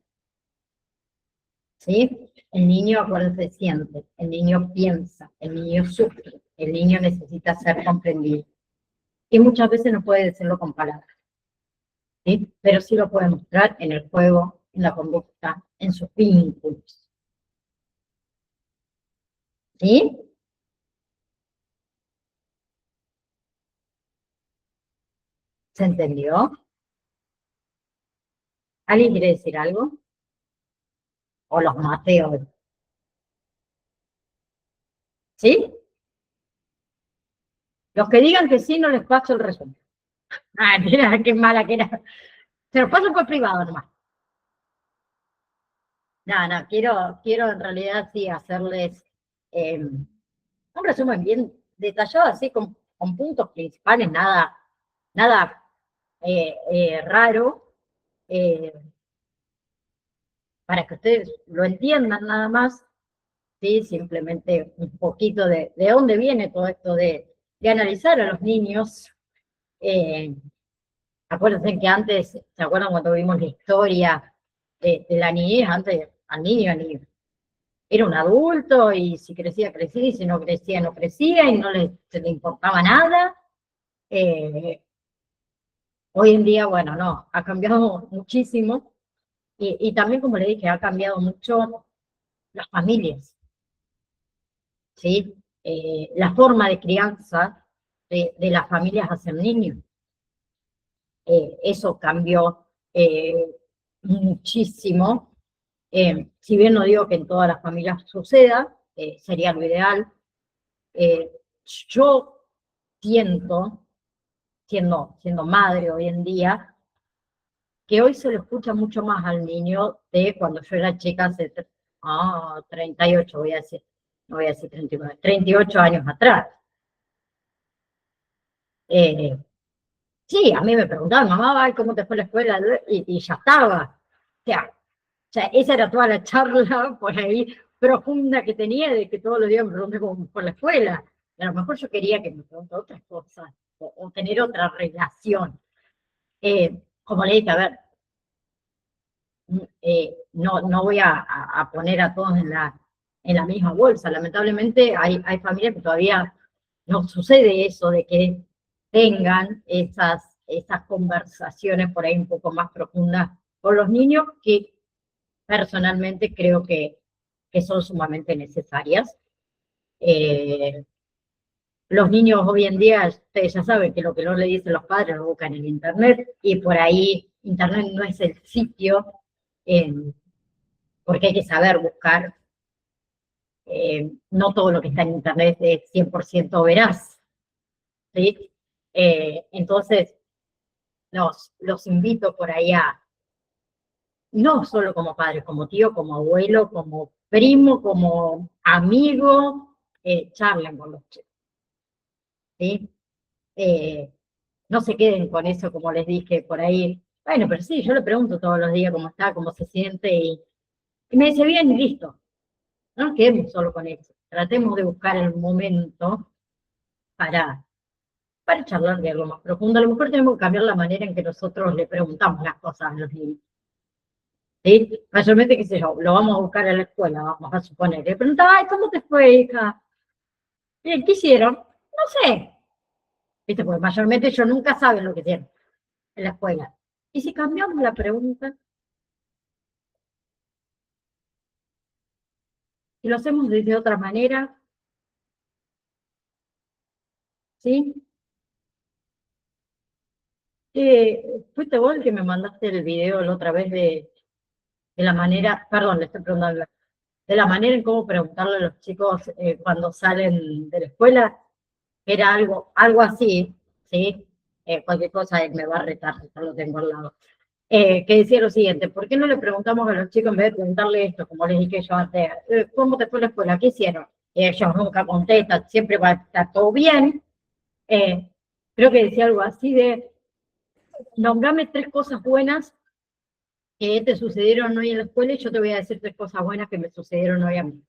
¿Sí? El niño, acuérdense, siente, el niño piensa, el niño sufre, el niño necesita ser comprendido. Y muchas veces no puede decirlo con palabras, ¿sí? Pero sí lo puede mostrar en el juego, en la conducta, en sus vínculos. ¿Sí? ¿Se entendió? ¿Alguien quiere decir algo? ¿O los mateo? ¿Sí? Los que digan que sí, no les paso el resumen. Ah, mira, qué mala que era. Se los paso por privado nomás. No, no, quiero en realidad sí hacerles un resumen bien detallado, así con puntos principales, nada raro, eh, para que ustedes lo entiendan nada más, ¿sí? Simplemente un poquito de dónde viene todo esto de analizar a los niños. Eh, Acuérdense que antes, ¿se acuerdan cuando vimos la historia de la niñez? Antes, al niño era un adulto, y si crecía, crecía, y si no crecía, no crecía, y no se le importaba nada. Hoy en día, bueno, no, ha cambiado muchísimo, y también, como le dije, ha cambiado mucho las familias, ¿sí? La forma de crianza de las familias hacia el niño. eso cambió muchísimo. Si bien no digo que en todas las familias suceda, sería lo ideal. Yo siento, siendo madre hoy en día, que hoy se lo escucha mucho más al niño de cuando yo era chica, hace 38, voy a decir, no voy a decir 39, 38 años atrás. Sí, a mí me preguntaban, mamá, ay, ¿cómo te fue la escuela? Y ya estaba. O sea, esa era toda la charla por ahí profunda que tenía de que todos los días me pregunté cómo me fue la escuela. A lo mejor yo quería que me preguntara otras cosas o tener otra relación. Como le dije, a ver, no voy a poner a todos en la misma bolsa. Lamentablemente hay familias que todavía no sucede eso de que tengan esas conversaciones por ahí un poco más profundas con los niños, que personalmente creo que son sumamente necesarias. Los niños hoy en día, ustedes ya saben que lo que no le dicen los padres lo buscan en Internet, y por ahí Internet no es el sitio, eh, porque hay que saber buscar. No todo lo que está en Internet es 100% veraz, ¿sí? Entonces, los invito por ahí a, no solo como padre, como tío, como abuelo, como primo, como amigo, charlen con los chicos, ¿sí? No se queden con eso, como les dije por ahí. Bueno, pero sí, yo le pregunto todos los días cómo está, cómo se siente, y me dice bien y listo. No nos quedemos solo con eso. Tratemos de buscar el momento para, para charlar de algo más profundo. A lo mejor tenemos que cambiar la manera en que nosotros le preguntamos las cosas a los niños. ¿Sí? Mayormente, qué sé yo, lo vamos a buscar en la escuela, vamos a suponer. Le preguntaba, ay, ¿cómo te fue, hija? Bien, ¿qué hicieron? No sé. ¿Viste? Porque mayormente ellos nunca saben lo que hicieron en la escuela. Y si cambiamos la pregunta, y lo hacemos de otra manera, ¿sí? Fuiste vos el que me mandaste el video la otra vez de la manera, perdón, le estoy preguntando, de la manera en cómo preguntarle a los chicos cuando salen de la escuela. Era algo así, ¿sí? Cualquier cosa él me va a retar, yo lo tengo al lado. Que decía lo siguiente: ¿por qué no le preguntamos a los chicos, en vez de preguntarle esto, como les dije yo antes, ¿cómo te fue la escuela? ¿Qué hicieron? Y ellos nunca contestan, siempre va a estar todo bien. Eh, Creo que decía algo así de, nombrame 3 cosas buenas que te sucedieron hoy en la escuela, y yo te voy a decir 3 cosas buenas que me sucedieron hoy a mí.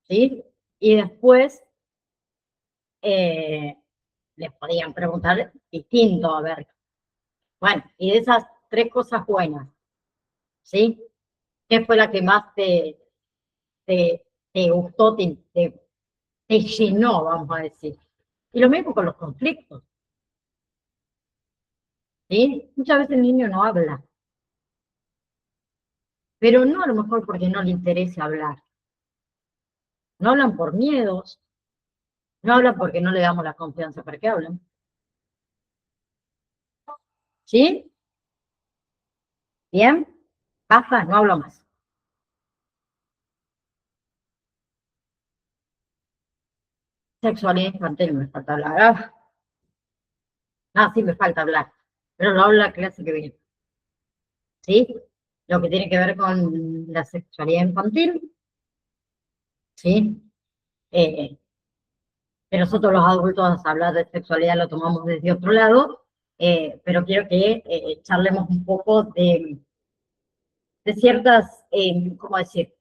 ¿Sí? Y después les podían preguntar distinto, a ver, bueno, y de esas 3 cosas buenas, ¿sí? ¿Qué fue la que más te gustó, te llenó, vamos a decir? Y lo mismo con los conflictos, ¿sí? Muchas veces el niño no habla, pero no a lo mejor porque no le interese hablar. No hablan por miedos, no hablan porque no le damos la confianza para que hablen, ¿sí? ¿Bien? Basta, no hablo más. Sexualidad infantil me falta hablar. Sí, me falta hablar, pero lo hablo la clase que viene, ¿sí? Lo que tiene que ver con la sexualidad infantil, ¿sí? Eh, que nosotros los adultos hablar de sexualidad lo tomamos desde otro lado, pero quiero que charlemos un poco de ciertas, ¿cómo decir?,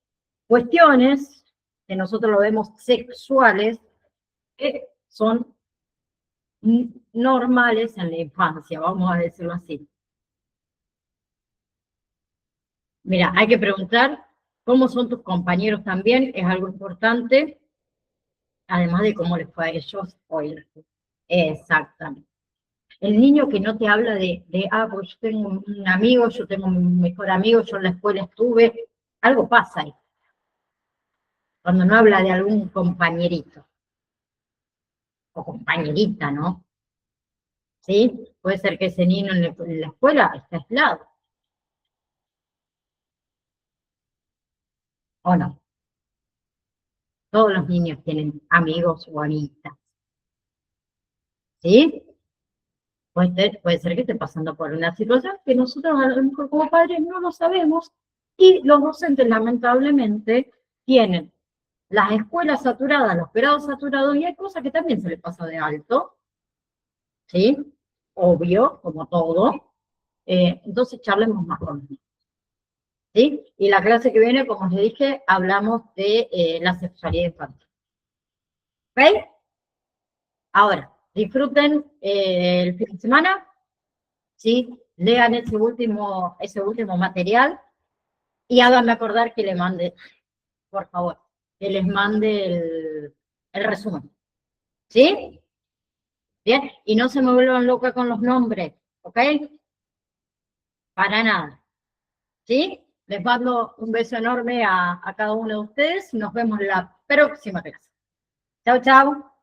cuestiones que nosotros lo vemos sexuales, que son normales en la infancia, vamos a decirlo así. Mira, hay que preguntar cómo son tus compañeros también, es algo importante, además de cómo les fue a ellos hoy. Exactamente. El niño que no te habla pues yo tengo un amigo, yo tengo un mejor amigo, yo en la escuela estuve, algo pasa ahí, cuando no habla de algún compañerito o compañerita, ¿no? ¿sí? Puede ser que ese niño en la escuela esté aislado, ¿o no? Todos los niños tienen amigos o amigas, ¿sí? Puede ser que esté pasando por una situación que nosotros a lo mejor como padres no lo sabemos y los docentes lamentablemente tienen las escuelas saturadas, los grados saturados y hay cosas que también se les pasa de alto, ¿sí? Obvio, como todo. Entonces charlemos más con ellos, ¿sí? Y la clase que viene, como les dije, hablamos de la sexualidad infantil. ¿Ok? Ahora, disfruten el fin de semana, ¿sí? Lean ese último material y háganme acordar que le mande, por favor, que les mande el resumen, ¿sí? Bien, y no se me vuelvan locas con los nombres, ¿ok? Para nada, ¿sí? Les mando un beso enorme a cada uno de ustedes. Nos vemos en la próxima clase. Chao, chao.